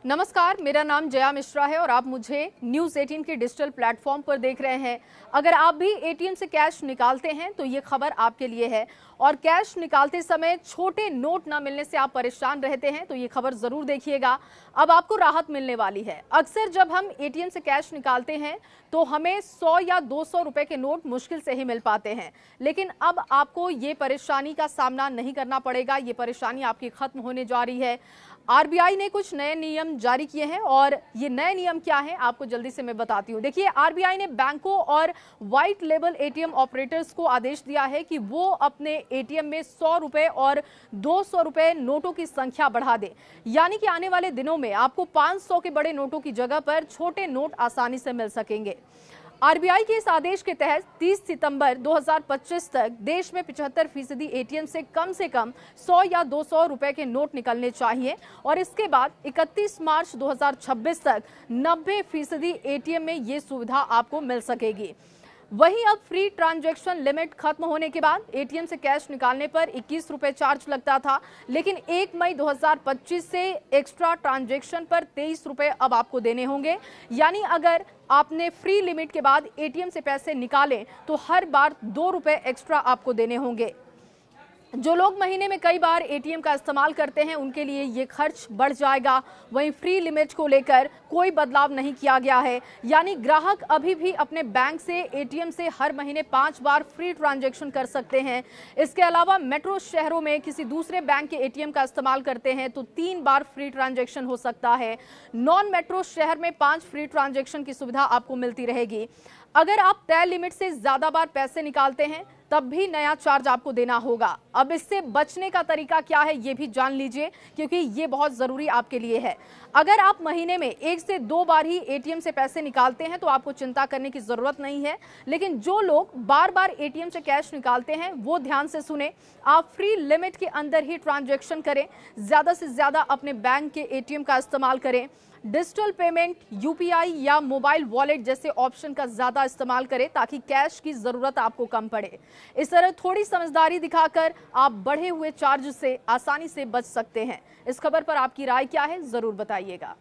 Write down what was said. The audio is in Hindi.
नमस्कार, मेरा नाम जया मिश्रा है और आप मुझे न्यूज़ 18 के डिजिटल प्लेटफॉर्म पर देख रहे हैं। अगर आप भी एटीएम से कैश निकालते हैं तो ये खबर आपके लिए है। और कैश निकालते समय छोटे नोट ना मिलने से आप परेशान रहते हैं तो ये खबर जरूर देखिएगा। अब आपको राहत मिलने वाली है। अक्सर जब हम एटीएम से कैश निकालते हैं तो हमें 100 या 200 रुपए के नोट मुश्किल से ही मिल पाते हैं, लेकिन अब आपको ये परेशानी का सामना नहीं करना पड़ेगा। ये परेशानी आपकी खत्म होने जा रही है। आरबीआई ने कुछ नए नियम जारी किए हैं और ये नए नियम क्या हैं आपको जल्दी से मैं बताती हूँ। देखिए, आरबीआई ने बैंकों और व्हाइट लेबल एटीएम ऑपरेटर्स को आदेश दिया है कि वो अपने एटीएम में 100 रुपए और 200 रुपए नोटों की संख्या बढ़ा दे। यानी कि आने वाले दिनों में आपको 500 के बड़े नोटों की जगह पर छोटे नोट आसानी से मिल सकेंगे। आरबीआई के इस आदेश के तहत 30 सितंबर 2025 तक देश में 75% एटीएम से कम 100 या 200 रुपए के नोट निकलने चाहिए और इसके बाद 31 मार्च 2026 तक 90% एटीएम में ये सुविधा आपको मिल सकेगी। वहीं अब फ्री ट्रांजैक्शन लिमिट खत्म होने के बाद एटीएम से कैश निकालने पर 21 रुपए चार्ज लगता था, लेकिन 1 मई 2025 से एक्स्ट्रा ट्रांजैक्शन पर 23 रुपए अब आपको देने होंगे। यानी अगर आपने फ्री लिमिट के बाद एटीएम से पैसे निकाले तो हर बार 2 रुपए एक्स्ट्रा आपको देने होंगे। जो लोग महीने में कई बार एटीएम का इस्तेमाल करते हैं उनके लिए ये खर्च बढ़ जाएगा। वहीं फ्री लिमिट को लेकर कोई बदलाव नहीं किया गया है, यानी ग्राहक अभी भी अपने बैंक से एटीएम से हर महीने 5 बार फ्री ट्रांजैक्शन कर सकते हैं। इसके अलावा मेट्रो शहरों में किसी दूसरे बैंक के एटीएम का इस्तेमाल करते हैं तो 3 बार फ्री ट्रांजैक्शन हो सकता है। नॉन मेट्रो शहर में 5 फ्री ट्रांजैक्शन की सुविधा आपको मिलती रहेगी। अगर आप तय लिमिट से ज्यादा बार पैसे निकालते हैं तब भी नया चार्ज आपको देना होगा। अब इससे बचने का तरीका क्या है ये भी जान लीजिए, क्योंकि ये बहुत जरूरी आपके लिए है। अगर आप महीने में 1 से 2 बार ही एटीएम से पैसे निकालते हैं तो आपको चिंता करने की जरूरत नहीं है, लेकिन जो लोग बार बार एटीएम से कैश निकालते हैं वो ध्यान से सुने। आप फ्री लिमिट के अंदर ही ट्रांजैक्शन करें, ज्यादा से ज्यादा अपने बैंक के एटीएम का इस्तेमाल करें। डिजिटल पेमेंट, यूपीआई या मोबाइल वॉलेट जैसे ऑप्शन का ज्यादा इस्तेमाल करें ताकि कैश की जरूरत आपको कम पड़े। इस तरह थोड़ी समझदारी दिखाकर आप बढ़े हुए चार्ज से आसानी से बच सकते हैं। इस खबर पर आपकी राय क्या है, जरूर बताइएगा।